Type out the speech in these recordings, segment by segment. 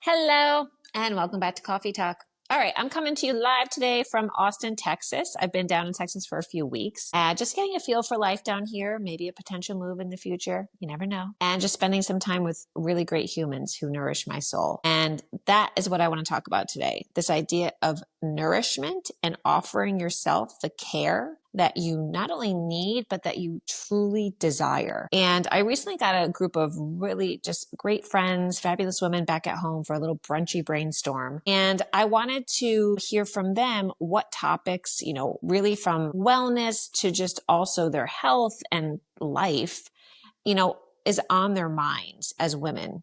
Hello, and welcome back to Coffee Talk. All right, I'm coming to you live today from Austin, Texas. I've been down in Texas for a few weeks, just getting a feel for life down here, maybe a potential move in the future. You never know. And just spending some time with really great humans who nourish my soul. And that is what I want to talk about today. This idea of nourishment and offering yourself the care that you not only need, but that you truly desire. And I recently got a group of really just great friends, fabulous women back at home for a little brunchy brainstorm. And I wanted to hear from them what topics, really from wellness to just also their health and life, is on their minds as women.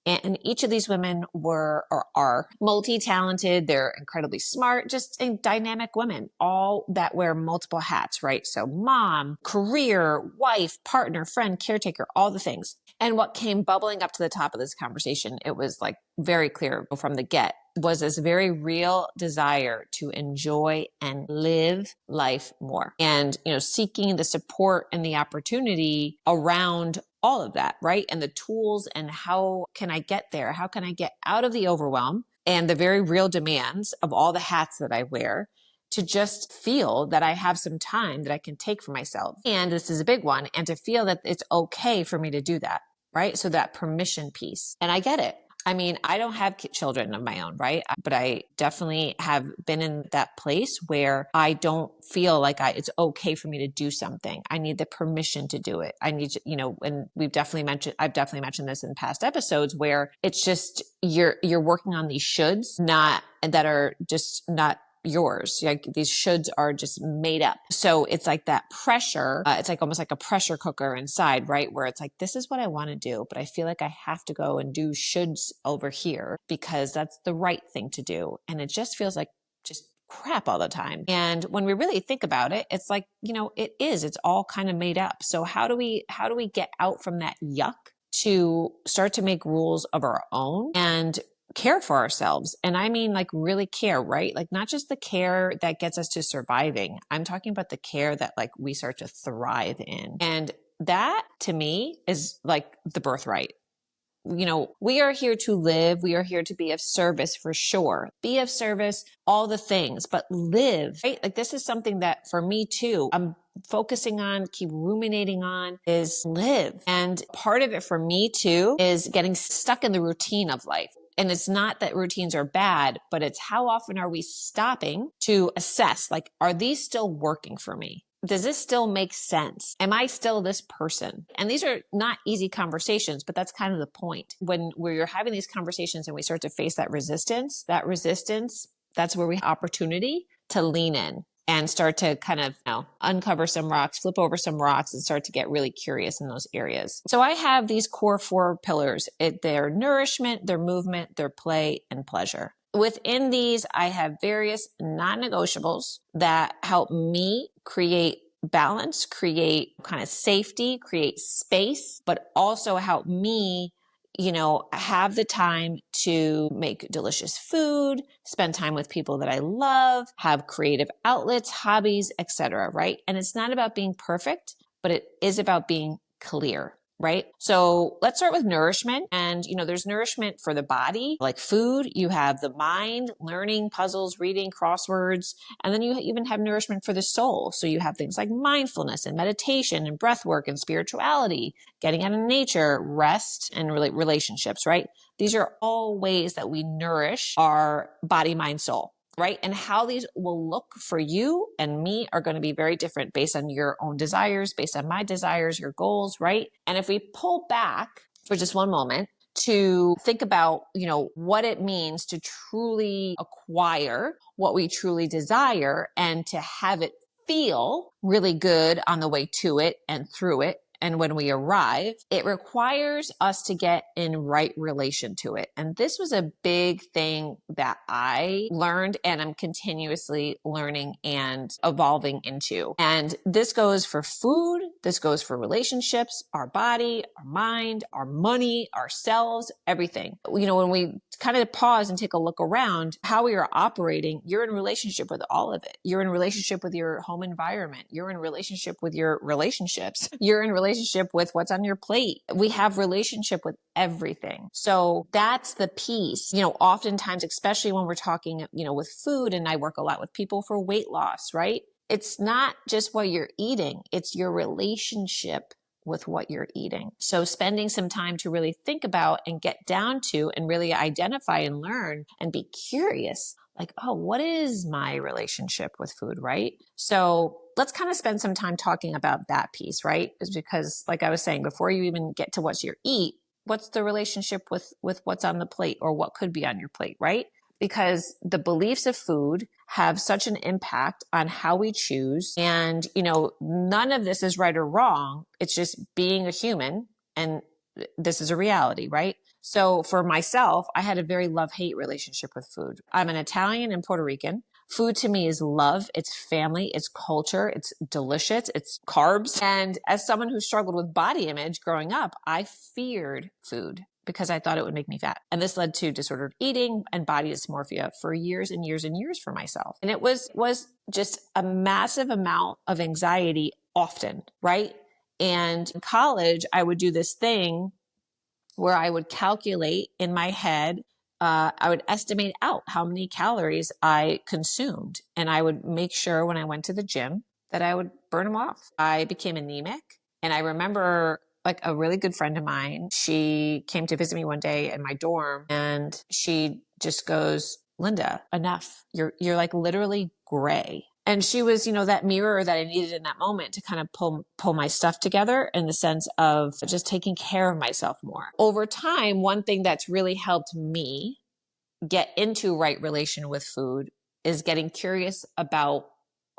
And each of these women were or are multi-talented. They're incredibly smart, just dynamic women, all that wear multiple hats, right? So mom, career, wife, partner, friend, caretaker, all the things. And what came bubbling up to the top of this conversation, it was like very clear from the get, was this very real desire to enjoy and live life more. And, seeking the support and the opportunity around all of that, right? And the tools and how can I get there? How can I get out of the overwhelm and the very real demands of all the hats that I wear to just feel that I have some time that I can take for myself. And this is a big one. And to feel that it's okay for me to do that, right? So that permission piece. And I get it. I mean, I don't have children of my own, right? But I definitely have been in that place where I don't feel like it's okay for me to do something. I need the permission to do it. I need to, and I've definitely mentioned this in past episodes where it's just, you're working on these shoulds, that are just not yours. Like these shoulds are just made up. So it's like that pressure. It's like almost like a pressure cooker inside, right? Where it's like, this is what I want to do, but I feel like I have to go and do shoulds over here because that's the right thing to do. And it just feels like just crap all the time. And when we really think about it, it's like, it's all kind of made up. So how do we get out from that yuck to start to make rules of our own and care for ourselves? And I mean, like really care, right? Like not just the care that gets us to surviving. I'm talking about the care that like we start to thrive in. And that to me is like the birthright. We are here to live. We are here to be of service for sure. Be of service, all the things, but live, right? Like this is something that for me too, I'm focusing on, keep ruminating on is live. And part of it for me too is getting stuck in the routine of life. And it's not that routines are bad, but it's how often are we stopping to assess, like, are these still working for me? Does this still make sense? Am I still this person? And these are not easy conversations, but that's kind of the point. When we're having these conversations and we start to face that resistance, that's where we have opportunity to lean in and start to kind of uncover some rocks, flip over some rocks and start to get really curious in those areas. So I have these core 4 pillars. Their nourishment, their movement, their play, and pleasure. Within these, I have various non-negotiables that help me create balance, create kind of safety, create space, but also help me have the time to make delicious food, spend time with people that I love, have creative outlets, hobbies, etc., right? And it's not about being perfect, but it is about being clear. Right? So let's start with nourishment. And, there's nourishment for the body, like food. You have the mind, learning, puzzles, reading, crosswords. And then you even have nourishment for the soul. So you have things like mindfulness and meditation and breath work and spirituality, getting out in nature, rest, and relationships, right? These are all ways that we nourish our body, mind, soul. Right? And how these will look for you and me are going to be very different based on your own desires, based on my desires, your goals, right? And if we pull back for just one moment to think about, what it means to truly acquire what we truly desire and to have it feel really good on the way to it and through it. And when we arrive, it requires us to get in right relation to it. And this was a big thing that I learned and I'm continuously learning and evolving into. And this goes for food. This goes for relationships, our body, our mind, our money, ourselves, everything. When we kind of pause and take a look around how we are operating, you're in relationship with all of it. You're in relationship with your home environment. You're in relationship with your relationships. You're in relationship relationship with what's on your plate. We have relationship with everything. So that's the piece, oftentimes, especially when we're talking, with food, and I work a lot with people for weight loss, right? It's not just what you're eating, it's your relationship with what you're eating. So spending some time to really think about and get down to and really identify and learn and be curious, like, oh, what is my relationship with food, right? So let's kind of spend some time talking about that piece, right? Is because, like I was saying, before you even get to what you eat, what's the relationship with what's on the plate or what could be on your plate, right? Because the beliefs of food have such an impact on how we choose. And, none of this is right or wrong. It's just being a human. And this is a reality, right? So for myself, I had a very love-hate relationship with food. I'm an Italian and Puerto Rican. Food to me is love, it's family, it's culture, it's delicious, it's carbs. And as someone who struggled with body image growing up, I feared food because I thought it would make me fat. And this led to disordered eating and body dysmorphia for years and years and years for myself. And it was just a massive amount of anxiety often, right? And in college, I would do this thing where I would calculate in my head, I would estimate out how many calories I consumed. And I would make sure when I went to the gym that I would burn them off. I became anemic. And I remember like a really good friend of mine, she came to visit me one day in my dorm and she just goes, Linda, enough. You're like literally gray. And she was, that mirror that I needed in that moment to kind of pull my stuff together in the sense of just taking care of myself more. Over time, one thing that's really helped me get into right relation with food is getting curious about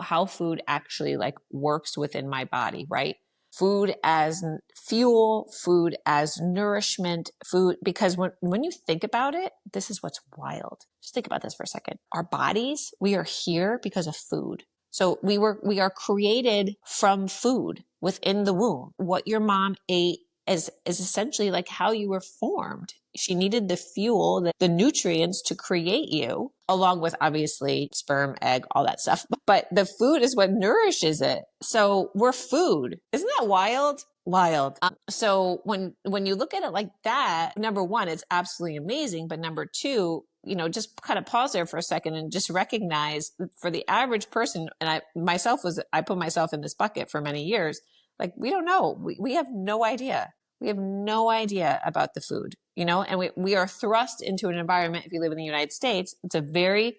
how food actually like works within my body, right? Food as fuel, food as nourishment, food, because when you think about it, this is what's wild. Just think about this for a second. Our bodies, we are here because of food. So we are created from food within the womb. What your mom ate is essentially like how you were formed. She needed the fuel, the nutrients to create you, along with obviously sperm, egg, all that stuff. But the food is what nourishes it. So we're food. Isn't that wild? Wild. So when you look at it like that, number one, it's absolutely amazing. But number two, just kind of pause there for a second and just recognize for the average person, and I put myself in this bucket for many years. Like, we don't know. We have no idea. We have no idea about the food, and we are thrust into an environment. If you live in the United States, it's a very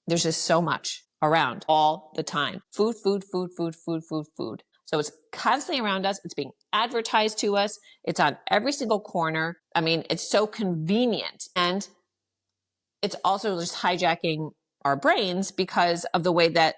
there's just so much around all the time. Food, food, food, food, food, food, food. So it's constantly around us. It's being advertised to us. It's on every single corner. I mean, it's so convenient. And it's also just hijacking our brains because of the way that,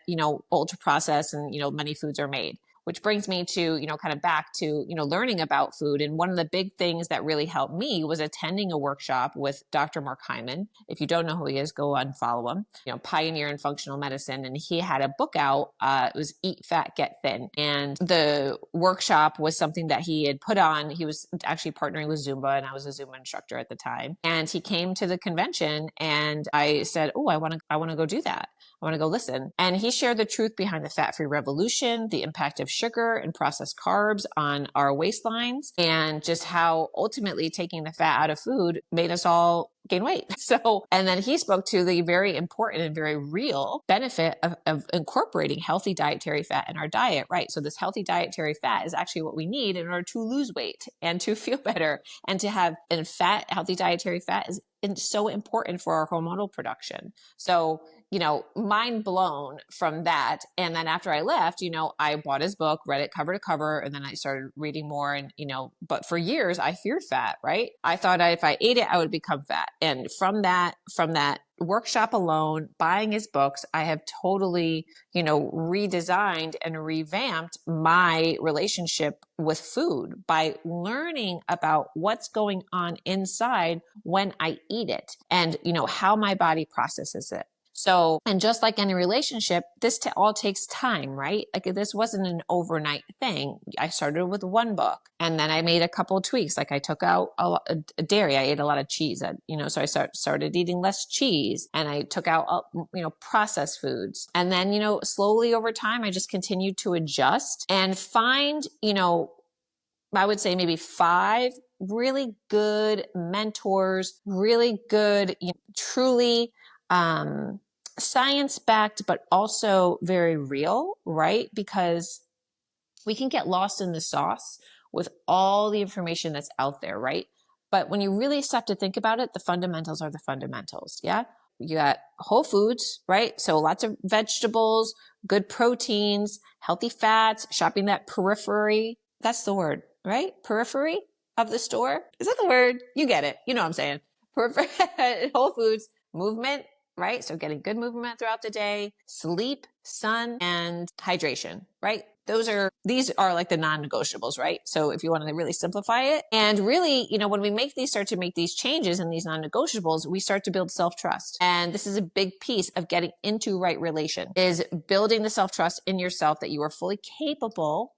ultra processed and, many foods are made. Which brings me to, kind of back to, learning about food. And one of the big things that really helped me was attending a workshop with Dr. Mark Hyman. If you don't know who he is, go and follow him. Pioneer in functional medicine. And he had a book out. It was Eat Fat, Get Thin. And the workshop was something that he had put on. He was actually partnering with Zumba, and I was a Zumba instructor at the time. And he came to the convention, and I said, "Oh, I want to go do that. I want to go listen." And he shared the truth behind the fat-free revolution, the impact of sugar and processed carbs on our waistlines, and just how ultimately taking the fat out of food made us all gain weight. So, and then he spoke to the very important and very real benefit of incorporating healthy dietary fat in our diet, right? So this healthy dietary fat is actually what we need in order to lose weight and to feel better and to have, and healthy dietary fat is so important for our hormonal production. So, mind blown from that. And then after I left, I bought his book, read it cover to cover, and then I started reading more. And, but for years I feared fat, right? I thought if I ate it, I would become fat. And from that workshop alone, buying his books, I have totally, redesigned and revamped my relationship with food by learning about what's going on inside when I eat it and, how my body processes it. So, and just like any relationship, this all takes time, right? Like this wasn't an overnight thing. I started with one book and then I made a couple of tweaks. Like I took out a lot of dairy. I ate a lot of cheese, so I started eating less cheese and I took out, processed foods. And then, slowly over time, I just continued to adjust and find, I would say maybe 5 really good mentors, really good, truly science-backed, but also very real, right? Because we can get lost in the sauce with all the information that's out there, right? But when you really stop to think about it, the fundamentals are the fundamentals. Yeah. You got whole foods, right? So lots of vegetables, good proteins, healthy fats, shopping that periphery. That's the word, right? Periphery of the store. Is that the word? You get it. You know what I'm saying. Periphery, whole foods, movement, right? So getting good movement throughout the day, sleep, sun, and hydration, right? These are like the non-negotiables, right? So if you want to really simplify it, and really, when we start to make these changes in these non-negotiables, we start to build self-trust. And this is a big piece of getting into right relation, is building the self-trust in yourself that you are fully capable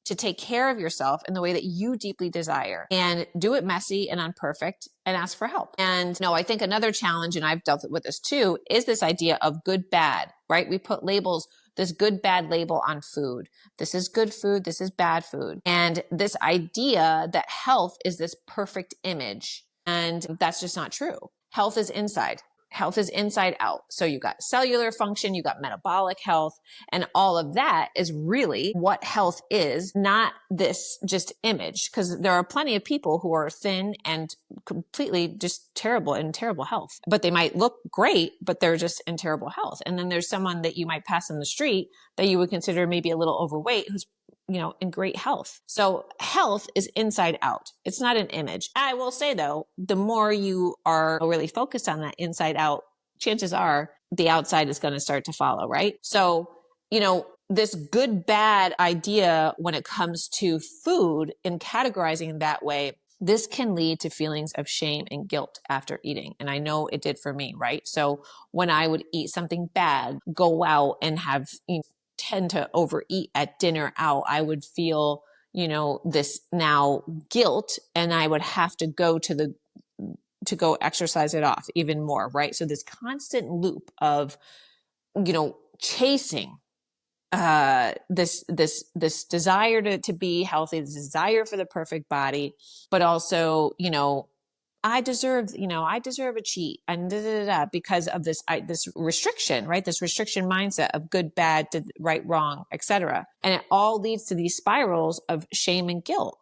to take care of yourself in the way that you deeply desire, and do it messy and imperfect, and ask for help. And I think another challenge, and I've dealt with this too, is this idea of good, bad, right? We put labels, this good, bad label on food. This is good food. This is bad food. And this idea that health is this perfect image. And that's just not true. Health is inside. Health is inside out. So you got cellular function, you got metabolic health, and all of that is really what health is, not this just image. Because there are plenty of people who are thin and completely just terrible health, but they might look great, but they're just in terrible health. And then there's someone that you might pass on the street that you would consider maybe a little overweight, who's in great health. So health is inside out. It's not an image. I will say though, the more you are really focused on that inside out, chances are the outside is going to start to follow, right? So, this good, bad idea when it comes to food and categorizing in that way, this can lead to feelings of shame and guilt after eating. And I know it did for me, right? So when I would eat something bad, go out and have, tend to overeat at dinner out, I would feel, this now guilt, and I would have to go to go exercise it off even more, right? So this constant loop of, chasing this desire to be healthy, this desire for the perfect body, but also, I deserve a cheat, and because of this restriction, right? This restriction mindset of good, bad, right, wrong, etc. And it all leads to these spirals of shame and guilt.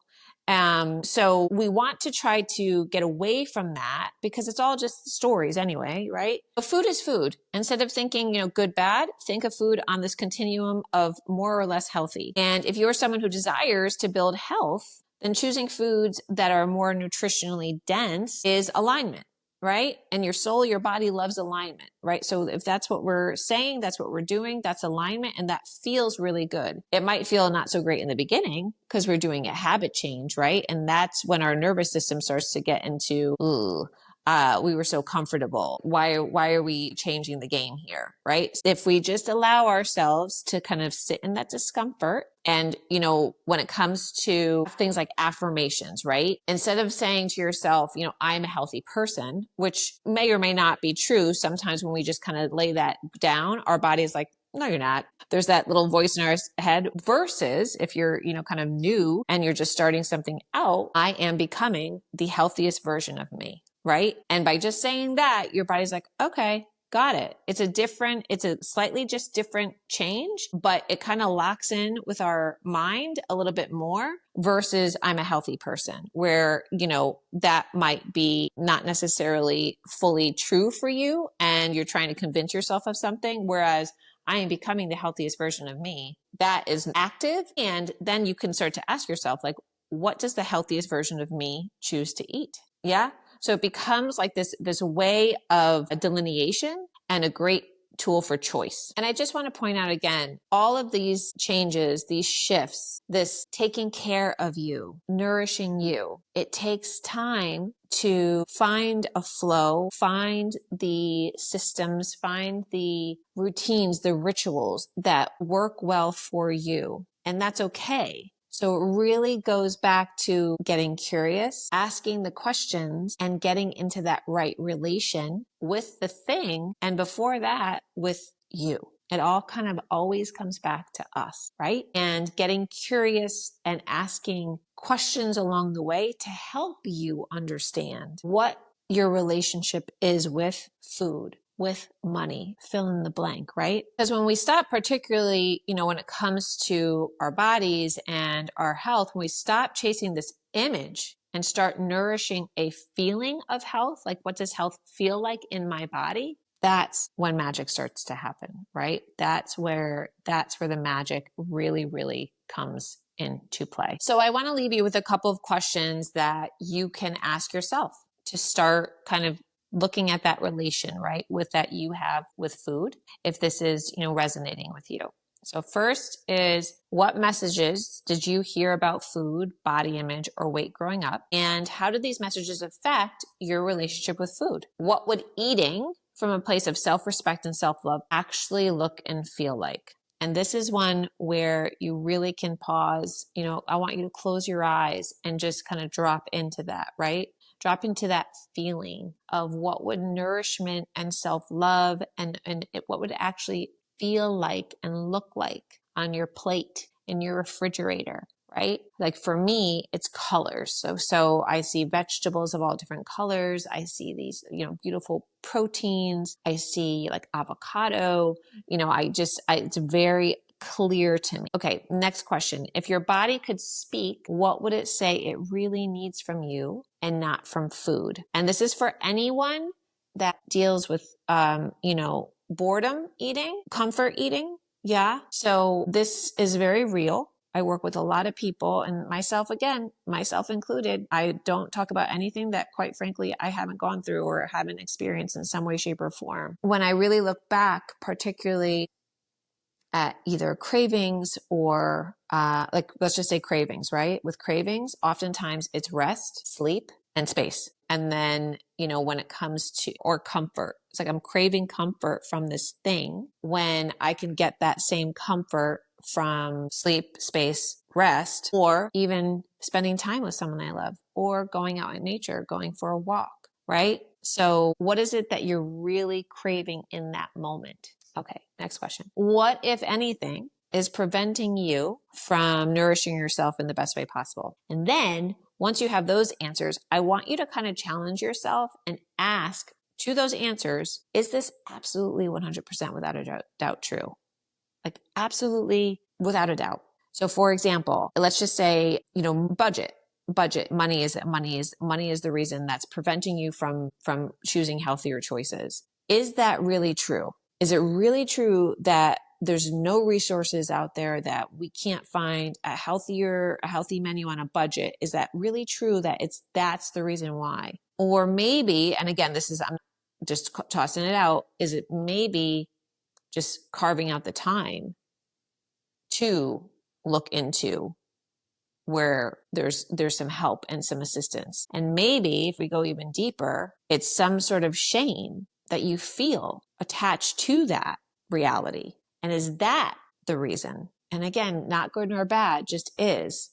So we want to try to get away from that, because it's all just stories anyway, right? But food is food. Instead of thinking, good, bad, think of food on this continuum of more or less healthy. And if you're someone who desires to build health, then choosing foods that are more nutritionally dense is alignment, right? And your soul, your body loves alignment, right? So if that's what we're saying, that's what we're doing, that's alignment, and that feels really good. It might feel not so great in the beginning because we're doing a habit change, right? And that's when our nervous system starts to get into, ooh, we were so comfortable. Why are we changing the game here, right? If we just allow ourselves to kind of sit in that discomfort, and, when it comes to things like affirmations, right? Instead of saying to yourself, I'm a healthy person, which may or may not be true. Sometimes when we just kind of lay that down, our body is like, no, you're not. There's that little voice in our head, versus if you're, kind of new and you're just starting something out, I am becoming the healthiest version of me, right? And by just saying that, your body's like, okay, got it. It's a slightly just different change, but it kind of locks in with our mind a little bit more, versus I'm a healthy person, where, that might be not necessarily fully true for you, and you're trying to convince yourself of something. Whereas I am becoming the healthiest version of me, that is active. And then you can start to ask yourself, like, what does the healthiest version of me choose to eat? Yeah. So it becomes like this way of a delineation and a great tool for choice. And I just want to point out again, all of these changes, these shifts, this taking care of you, nourishing you, it takes time to find a flow, find the systems, find the routines, the rituals that work well for you. And that's okay. So it really goes back to getting curious, asking the questions, and getting into that right relation with the thing. And before that, with you. It all kind of always comes back to us, right? And getting curious and asking questions along the way to help you understand what your relationship is with food, with money, fill in the blank, right? Because when we stop, particularly, when it comes to our bodies and our health, when we stop chasing this image and start nourishing a feeling of health, like what does health feel like in my body? That's when magic starts to happen, right? That's where the magic really, really comes into play. So I want to leave you with a couple of questions that you can ask yourself to start kind of looking at that relation, right, with that you have with food, if this is, resonating with you. So first is, what messages did you hear about food, body image, or weight growing up? And how did these messages affect your relationship with food? What would eating from a place of self-respect and self-love actually look and feel like? And this is one where you really can pause. I want you to close your eyes and just kind of drop into that, right? Drop into that feeling of what would nourishment and self-love and what would actually feel like and look like on your plate, in your refrigerator, right? Like for me, it's colors. So I see vegetables of all different colors. I see these, beautiful proteins. I see like avocado, it's very clear to me. Okay, next question. If your body could speak, what would it say it really needs from you and not from food? And this is for anyone that deals with, boredom eating, comfort eating. Yeah. So this is very real. I work with a lot of people, and myself included. I don't talk about anything that, quite frankly, I haven't gone through or haven't experienced in some way, shape, or form. When I really look back, particularly at either cravings or let's just say cravings, right? With cravings, oftentimes it's rest, sleep, and space. And then, when it comes to, or comfort, it's like I'm craving comfort from this thing when I can get that same comfort from sleep, space, rest, or even spending time with someone I love, or going out in nature, going for a walk, right? So what is it that you're really craving in that moment? Okay, next question. What, if anything, is preventing you from nourishing yourself in the best way possible? And then once you have those answers, I want you to kind of challenge yourself and ask to those answers, is this absolutely 100% without a doubt true? Like absolutely without a doubt. So for example, let's just say, budget, money is the reason that's preventing you from choosing healthier choices. Is that really true? Is it really true that there's no resources out there, that we can't find a healthy menu on a budget? Is that really true that that's the reason why? Or maybe, and again, I'm just tossing it out, is it maybe just carving out the time to look into where there's some help and some assistance? And maybe if we go even deeper, it's some sort of shame that you feel attached to that reality. And is that the reason? And again, not good nor bad, just is.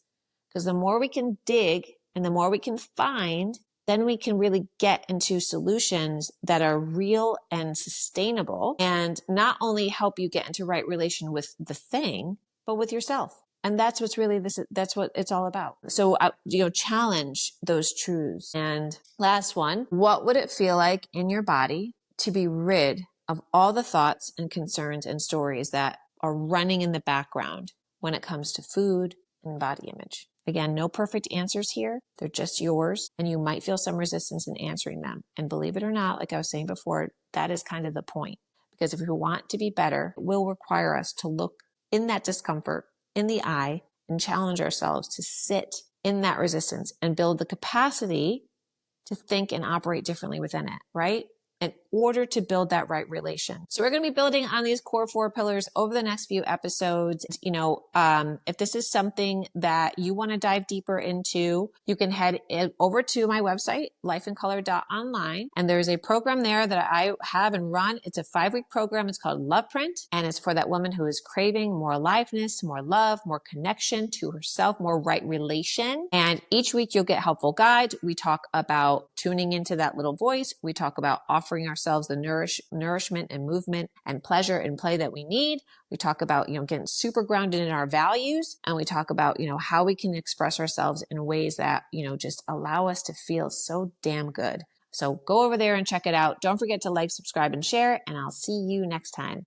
Because the more we can dig and the more we can find, then we can really get into solutions that are real and sustainable, and not only help you get into right relation with the thing, but with yourself. And that's what's really that's what it's all about. So, challenge those truths. And last one, what would it feel like in your body to be rid of all the thoughts and concerns and stories that are running in the background when it comes to food and body image? Again, no perfect answers here. They're just yours, and you might feel some resistance in answering them. And believe it or not, like I was saying before, that is kind of the point. Because if we want to be better, it will require us to look in that discomfort in the eye and challenge ourselves to sit in that resistance and build the capacity to think and operate differently within it, right? In order to build that right relation. So we're going to be building on these core 4 pillars over the next few episodes. If this is something that you want to dive deeper into, you can head over to my website, lifeincolor.online. And there's a program there that I have and run. It's a 5-week program. It's called L.O.V.E. And it's for that woman who is craving more aliveness, more love, more connection to herself, more right relation. And each week you'll get helpful guides. We talk about tuning into that little voice. We talk about offering ourselves the nourishment and movement and pleasure and play that we need. We talk about, getting super grounded in our values, and we talk about, how we can express ourselves in ways that, just allow us to feel so damn good. So go over there and check it out. Don't forget to like, subscribe, and share, and I'll see you next time.